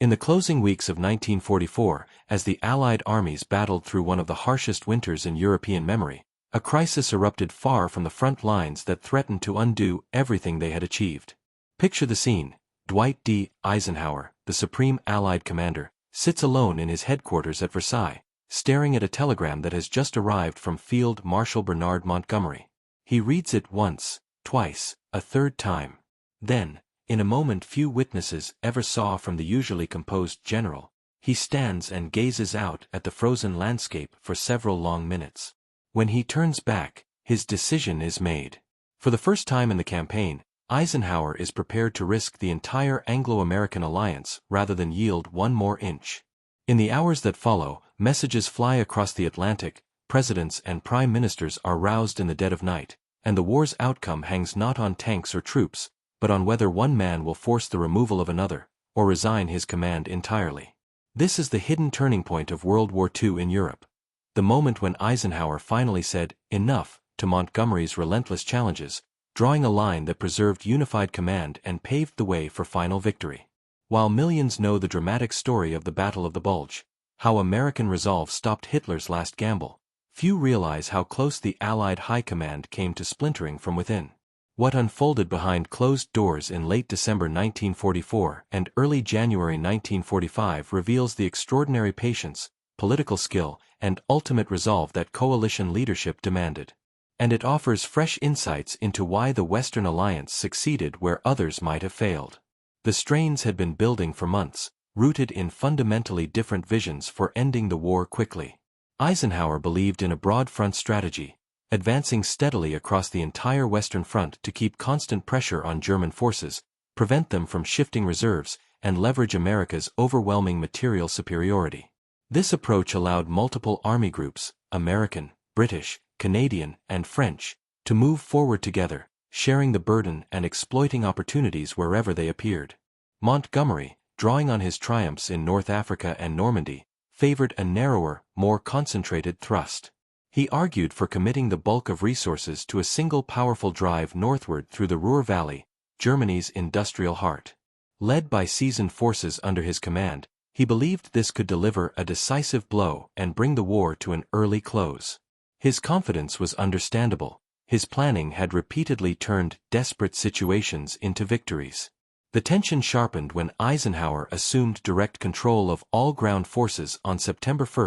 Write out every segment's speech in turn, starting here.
In the closing weeks of 1944, as the Allied armies battled through one of the harshest winters in European memory, a crisis erupted far from the front lines that threatened to undo everything they had achieved. Picture the scene. Dwight D. Eisenhower, the supreme Allied commander, sits alone in his headquarters at Versailles, staring at a telegram that has just arrived from Field Marshal Bernard Montgomery. He reads it once, twice, a third time. Then, in a moment few witnesses ever saw from the usually composed general, he stands and gazes out at the frozen landscape for several long minutes. When he turns back, his decision is made. For the first time in the campaign, Eisenhower is prepared to risk the entire Anglo-American alliance rather than yield one more inch. In the hours that follow, messages fly across the Atlantic, presidents and prime ministers are roused in the dead of night, and the war's outcome hangs not on tanks or troops, but on whether one man will force the removal of another, or resign his command entirely. This is the hidden turning point of World War II in Europe. The moment when Eisenhower finally said, "Enough," to Montgomery's relentless challenges, drawing a line that preserved unified command and paved the way for final victory. While millions know the dramatic story of the Battle of the Bulge, how American resolve stopped Hitler's last gamble, few realize how close the Allied high command came to splintering from within. What unfolded behind closed doors in late December 1944 and early January 1945 reveals the extraordinary patience, political skill, and ultimate resolve that coalition leadership demanded. And it offers fresh insights into why the Western Alliance succeeded where others might have failed. The strains had been building for months, rooted in fundamentally different visions for ending the war quickly. Eisenhower believed in a broad front strategy, advancing steadily across the entire Western Front to keep constant pressure on German forces, prevent them from shifting reserves, and leverage America's overwhelming material superiority. This approach allowed multiple army groups, American, British, Canadian, and French, to move forward together, sharing the burden and exploiting opportunities wherever they appeared. Montgomery, drawing on his triumphs in North Africa and Normandy, favored a narrower, more concentrated thrust. He argued for committing the bulk of resources to a single powerful drive northward through the Ruhr Valley, Germany's industrial heart. Led by seasoned forces under his command, he believed this could deliver a decisive blow and bring the war to an early close. His confidence was understandable. His planning had repeatedly turned desperate situations into victories. The tension sharpened when Eisenhower assumed direct control of all ground forces on September 1,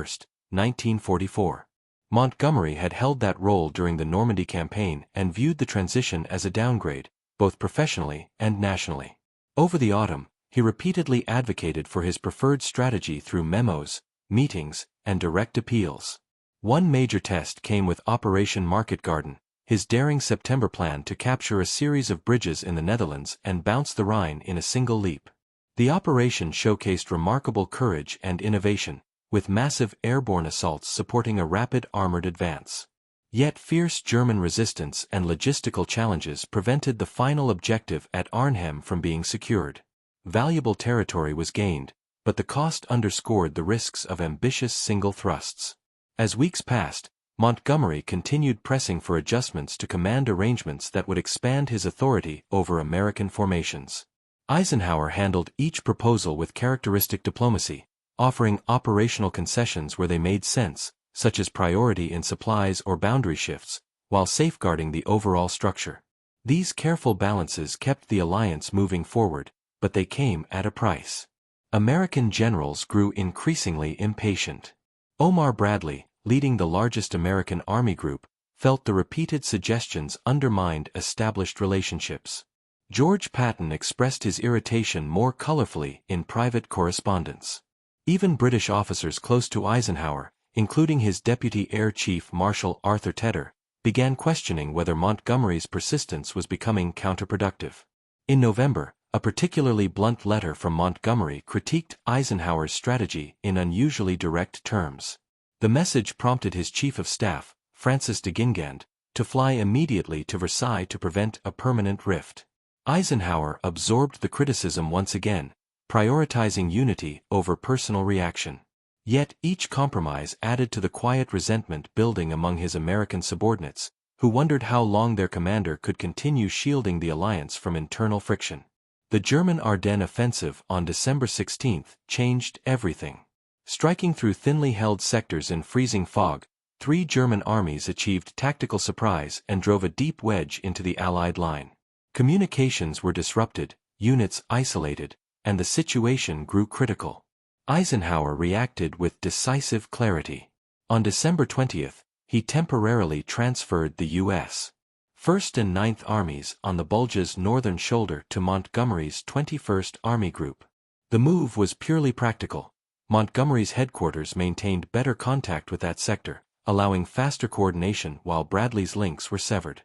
1944. Montgomery had held that role during the Normandy campaign and viewed the transition as a downgrade, both professionally and nationally. Over the autumn, he repeatedly advocated for his preferred strategy through memos, meetings, and direct appeals. One major test came with Operation Market Garden, his daring September plan to capture a series of bridges in the Netherlands and bounce the Rhine in a single leap. The operation showcased remarkable courage and innovation, with massive airborne assaults supporting a rapid armored advance. Yet fierce German resistance and logistical challenges prevented the final objective at Arnhem from being secured. Valuable territory was gained, but the cost underscored the risks of ambitious single thrusts. As weeks passed, Montgomery continued pressing for adjustments to command arrangements that would expand his authority over American formations. Eisenhower handled each proposal with characteristic diplomacy, offering operational concessions where they made sense, such as priority in supplies or boundary shifts, while safeguarding the overall structure. These careful balances kept the alliance moving forward, but they came at a price. American generals grew increasingly impatient. Omar Bradley, leading the largest American army group, felt the repeated suggestions undermined established relationships. George Patton expressed his irritation more colorfully in private correspondence. Even British officers close to Eisenhower, including his Deputy Air Chief Marshal Arthur Tedder, began questioning whether Montgomery's persistence was becoming counterproductive. In November, a particularly blunt letter from Montgomery critiqued Eisenhower's strategy in unusually direct terms. The message prompted his Chief of Staff, Francis de Guingand, to fly immediately to Versailles to prevent a permanent rift. Eisenhower absorbed the criticism once again, prioritizing unity over personal reaction. Yet each compromise added to the quiet resentment building among his American subordinates, who wondered how long their commander could continue shielding the alliance from internal friction. The German Ardennes offensive on December 16 changed everything. Striking through thinly held sectors in freezing fog, 3 German armies achieved tactical surprise and drove a deep wedge into the Allied line. Communications were disrupted, units isolated, and the situation grew critical. Eisenhower reacted with decisive clarity. On December 20, he temporarily transferred the U.S. 1st and 9th Armies on the Bulge's northern shoulder to Montgomery's 21st Army Group. The move was purely practical. Montgomery's headquarters maintained better contact with that sector, allowing faster coordination while Bradley's links were severed.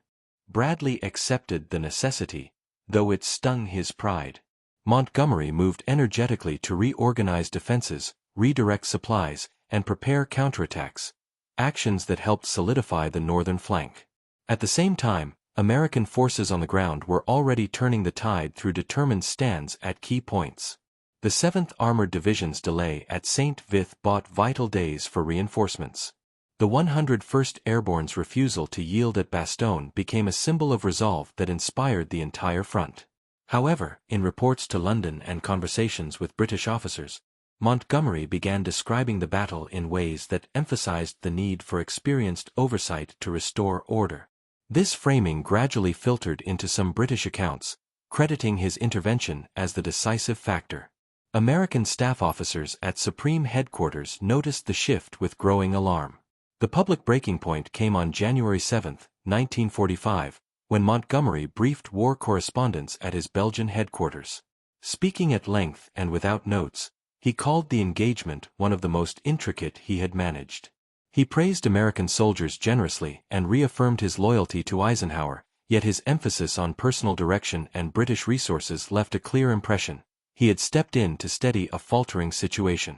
Bradley accepted the necessity, though it stung his pride. Montgomery moved energetically to reorganize defenses, redirect supplies, and prepare counterattacks, actions that helped solidify the northern flank. At the same time, American forces on the ground were already turning the tide through determined stands at key points. The 7th Armored Division's delay at St. Vith bought vital days for reinforcements. The 101st Airborne's refusal to yield at Bastogne became a symbol of resolve that inspired the entire front. However, in reports to London and conversations with British officers, Montgomery began describing the battle in ways that emphasized the need for experienced oversight to restore order. This framing gradually filtered into some British accounts, crediting his intervention as the decisive factor. American staff officers at Supreme Headquarters noticed the shift with growing alarm. The public breaking point came on January 7, 1945, when Montgomery briefed war correspondents at his Belgian headquarters. Speaking at length and without notes, he called the engagement one of the most intricate he had managed. He praised American soldiers generously and reaffirmed his loyalty to Eisenhower, yet his emphasis on personal direction and British resources left a clear impression. He had stepped in to steady a faltering situation.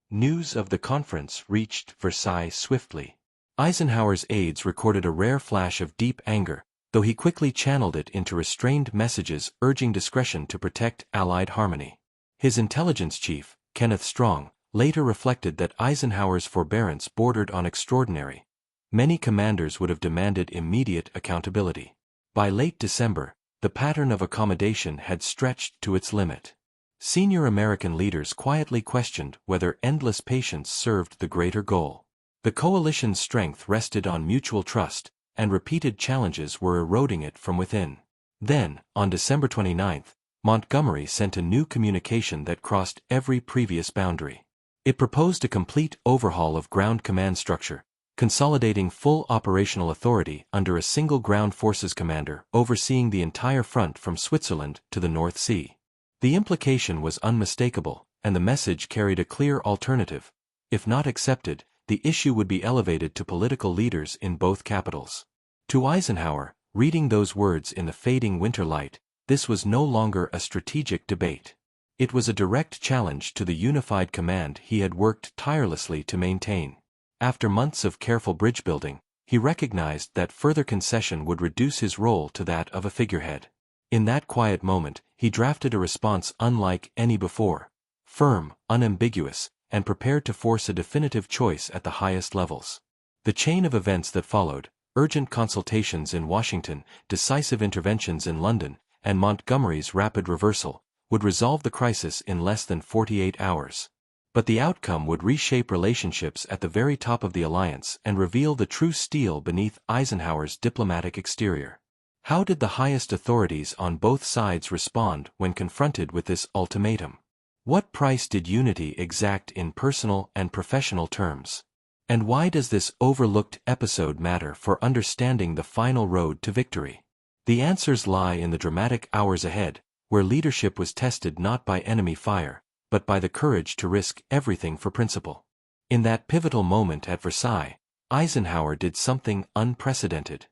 News of the conference reached Versailles swiftly. Eisenhower's aides recorded a rare flash of deep anger, though he quickly channeled it into restrained messages urging discretion to protect Allied harmony. His intelligence chief, Kenneth Strong, later reflected that Eisenhower's forbearance bordered on extraordinary. Many commanders would have demanded immediate accountability. By late December, the pattern of accommodation had stretched to its limit. Senior American leaders quietly questioned whether endless patience served the greater goal. The coalition's strength rested on mutual trust, and repeated challenges were eroding it from within. Then, on December 29, Montgomery sent a new communication that crossed every previous boundary. It proposed a complete overhaul of ground command structure, consolidating full operational authority under a single ground forces commander overseeing the entire front from Switzerland to the North Sea. The implication was unmistakable, and the message carried a clear alternative. If not accepted, the issue would be elevated to political leaders in both capitals. To Eisenhower, reading those words in the fading winter light, this was no longer a strategic debate. It was a direct challenge to the unified command he had worked tirelessly to maintain. After months of careful bridge building, he recognized that further concession would reduce his role to that of a figurehead. In that quiet moment, he drafted a response unlike any before, firm, unambiguous, and prepared to force a definitive choice at the highest levels. The chain of events that followed, urgent consultations in Washington, decisive interventions in London, and Montgomery's rapid reversal, would resolve the crisis in less than 48 hours. But the outcome would reshape relationships at the very top of the alliance and reveal the true steel beneath Eisenhower's diplomatic exterior. How did the highest authorities on both sides respond when confronted with this ultimatum? What price did unity exact in personal and professional terms? And why does this overlooked episode matter for understanding the final road to victory? The answers lie in the dramatic hours ahead, where leadership was tested not by enemy fire, but by the courage to risk everything for principle. In that pivotal moment at Versailles, Eisenhower did something unprecedented.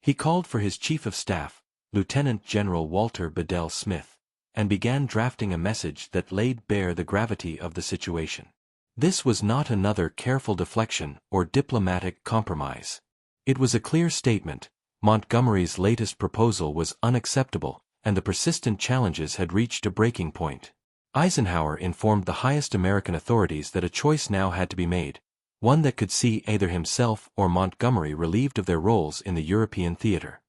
He called for his Chief of Staff, Lieutenant General Walter Bedell Smith, and began drafting a message that laid bare the gravity of the situation. This was not another careful deflection or diplomatic compromise. It was a clear statement: Montgomery's latest proposal was unacceptable, and the persistent challenges had reached a breaking point. Eisenhower informed the highest American authorities that a choice now had to be made, one that could see either himself or Montgomery relieved of their roles in the European theater.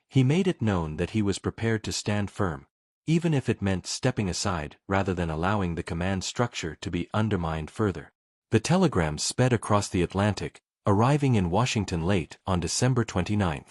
He made it known that he was prepared to stand firm, even if it meant stepping aside rather than allowing the command structure to be undermined further. The telegrams sped across the Atlantic, arriving in Washington late on December 29.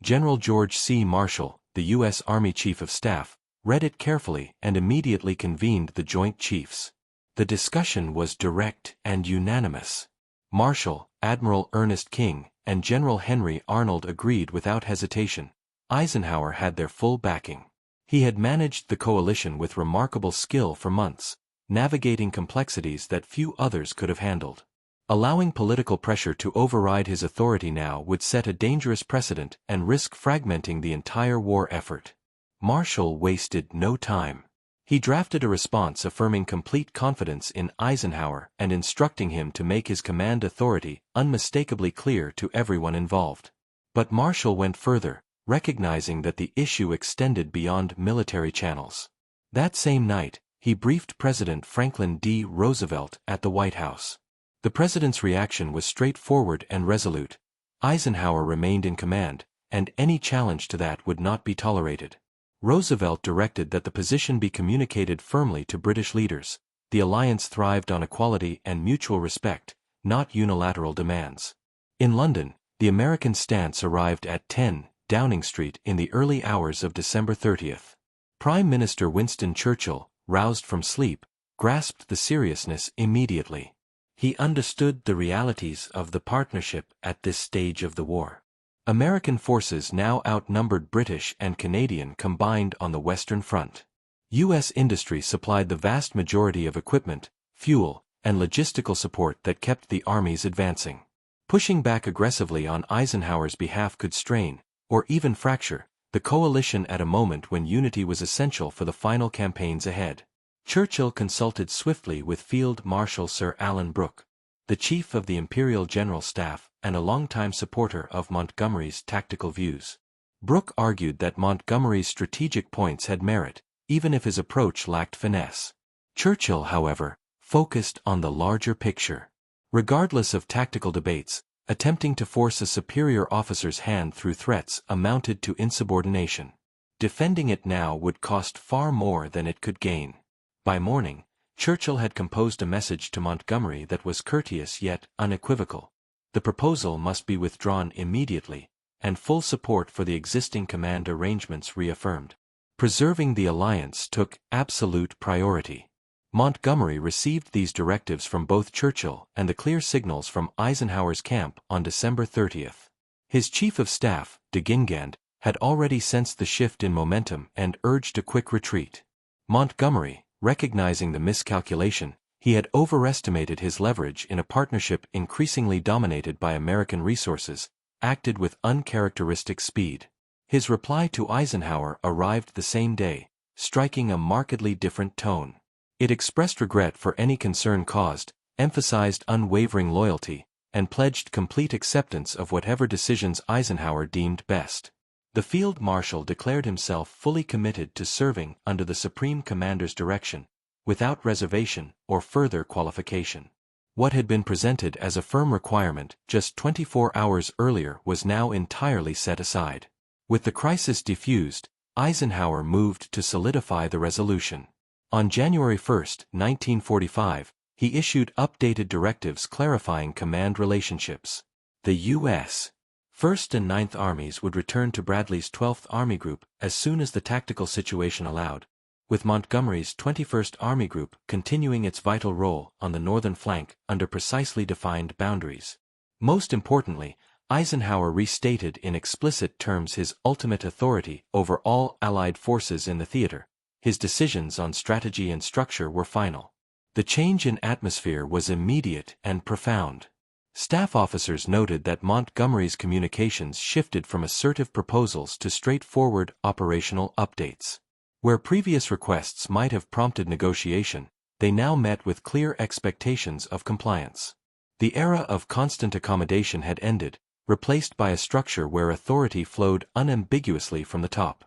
General George C. Marshall, the U.S. Army Chief of Staff, read it carefully and immediately convened the Joint Chiefs. The discussion was direct and unanimous. Marshall, Admiral Ernest King, and General Henry Arnold agreed without hesitation. Eisenhower had their full backing. He had managed the coalition with remarkable skill for months, navigating complexities that few others could have handled. Allowing political pressure to override his authority now would set a dangerous precedent and risk fragmenting the entire war effort. Marshall wasted no time. He drafted a response affirming complete confidence in Eisenhower and instructing him to make his command authority unmistakably clear to everyone involved. But Marshall went further, recognizing that the issue extended beyond military channels. That same night, he briefed President Franklin D. Roosevelt at the White House. The president's reaction was straightforward and resolute. Eisenhower remained in command, and any challenge to that would not be tolerated. Roosevelt directed that the position be communicated firmly to British leaders. The alliance thrived on equality and mutual respect, not unilateral demands. In London, the American stance arrived at 10 Downing Street in the early hours of December 30th. Prime Minister Winston Churchill, roused from sleep, grasped the seriousness immediately. He understood the realities of the partnership at this stage of the war. American forces now outnumbered British and Canadian combined on the Western Front. U.S. industry supplied the vast majority of equipment, fuel, and logistical support that kept the armies advancing. Pushing back aggressively on Eisenhower's behalf could strain, or even fracture, the coalition at a moment when unity was essential for the final campaigns ahead. Churchill consulted swiftly with Field Marshal Sir Alan Brooke, the chief of the Imperial General Staff and a longtime supporter of Montgomery's tactical views. Brooke argued that Montgomery's strategic points had merit, even if his approach lacked finesse. Churchill, however, focused on the larger picture. Regardless of tactical debates, attempting to force a superior officer's hand through threats amounted to insubordination. Defending it now would cost far more than it could gain. By morning, Churchill had composed a message to Montgomery that was courteous yet unequivocal. The proposal must be withdrawn immediately, and full support for the existing command arrangements reaffirmed. Preserving the alliance took absolute priority. Montgomery received these directives from both Churchill and the clear signals from Eisenhower's camp on December 30th. His chief of staff, de Gingand, had already sensed the shift in momentum and urged a quick retreat. Montgomery, recognizing the miscalculation, he had overestimated his leverage in a partnership increasingly dominated by American resources, acted with uncharacteristic speed. His reply to Eisenhower arrived the same day, striking a markedly different tone. It expressed regret for any concern caused, emphasized unwavering loyalty, and pledged complete acceptance of whatever decisions Eisenhower deemed best. The Field Marshal declared himself fully committed to serving under the Supreme Commander's direction, without reservation or further qualification. What had been presented as a firm requirement just 24 hours earlier was now entirely set aside. With the crisis diffused, Eisenhower moved to solidify the resolution. On January 1, 1945, he issued updated directives clarifying command relationships. The U.S. 1st and 9th Armies would return to Bradley's 12th Army Group as soon as the tactical situation allowed, with Montgomery's 21st Army Group continuing its vital role on the northern flank under precisely defined boundaries. Most importantly, Eisenhower restated in explicit terms his ultimate authority over all Allied forces in the theater. His decisions on strategy and structure were final. The change in atmosphere was immediate and profound. Staff officers noted that Montgomery's communications shifted from assertive proposals to straightforward operational updates. Where previous requests might have prompted negotiation, they now met with clear expectations of compliance. The era of constant accommodation had ended, replaced by a structure where authority flowed unambiguously from the top.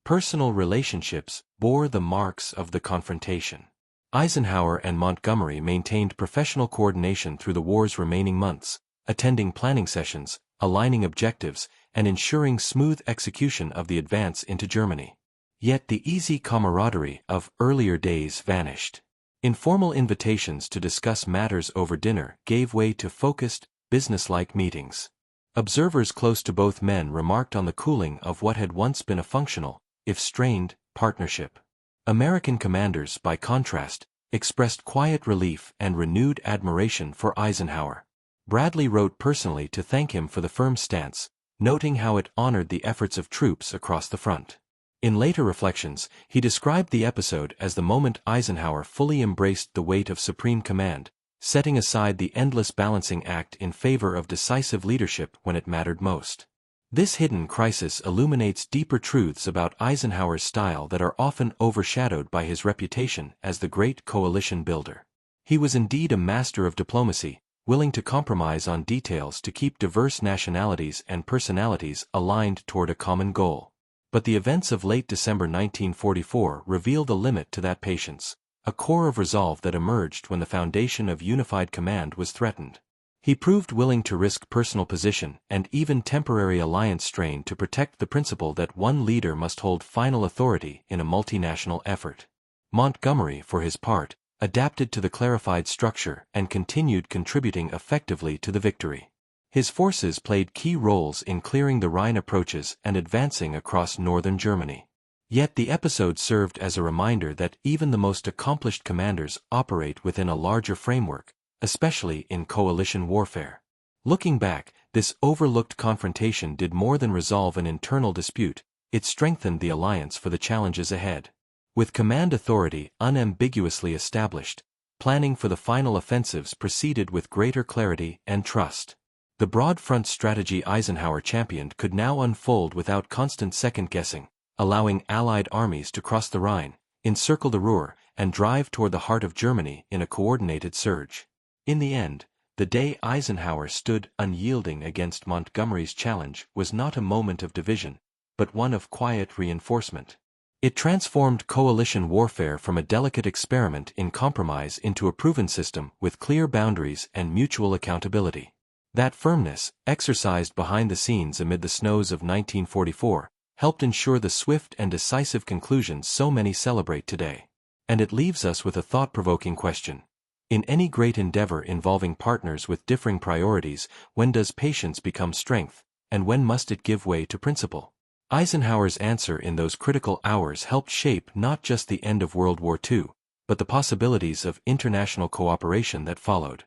Personal relationships bore the marks of the confrontation. Eisenhower and Montgomery maintained professional coordination through the war's remaining months, attending planning sessions, aligning objectives, and ensuring smooth execution of the advance into Germany. Yet the easy camaraderie of earlier days vanished. Informal invitations to discuss matters over dinner gave way to focused, businesslike meetings. Observers close to both men remarked on the cooling of what had once been a functional, if strained, partnership. American commanders, by contrast, expressed quiet relief and renewed admiration for Eisenhower. Bradley wrote personally to thank him for the firm stance, noting how it honored the efforts of troops across the front. In later reflections, he described the episode as the moment Eisenhower fully embraced the weight of supreme command, setting aside the endless balancing act in favor of decisive leadership when it mattered most. This hidden crisis illuminates deeper truths about Eisenhower's style that are often overshadowed by his reputation as the great coalition builder. He was indeed a master of diplomacy, willing to compromise on details to keep diverse nationalities and personalities aligned toward a common goal. But the events of late December 1944 reveal the limit to that patience, a core of resolve that emerged when the foundation of unified command was threatened. He proved willing to risk personal position and even temporary alliance strain to protect the principle that one leader must hold final authority in a multinational effort. Montgomery, for his part, adapted to the clarified structure and continued contributing effectively to the victory. His forces played key roles in clearing the Rhine approaches and advancing across northern Germany. Yet the episode served as a reminder that even the most accomplished commanders operate within a larger framework, especially in coalition warfare. Looking back, this overlooked confrontation did more than resolve an internal dispute, it strengthened the alliance for the challenges ahead. With command authority unambiguously established, planning for the final offensives proceeded with greater clarity and trust. The broad front strategy Eisenhower championed could now unfold without constant second-guessing, allowing Allied armies to cross the Rhine, encircle the Ruhr, and drive toward the heart of Germany in a coordinated surge. In the end, the day Eisenhower stood unyielding against Montgomery's challenge was not a moment of division, but one of quiet reinforcement. It transformed coalition warfare from a delicate experiment in compromise into a proven system with clear boundaries and mutual accountability. That firmness, exercised behind the scenes amid the snows of 1944, helped ensure the swift and decisive conclusions so many celebrate today. And it leaves us with a thought-provoking question. In any great endeavor involving partners with differing priorities, when does patience become strength, and when must it give way to principle? Eisenhower's answer in those critical hours helped shape not just the end of World War II, but the possibilities of international cooperation that followed.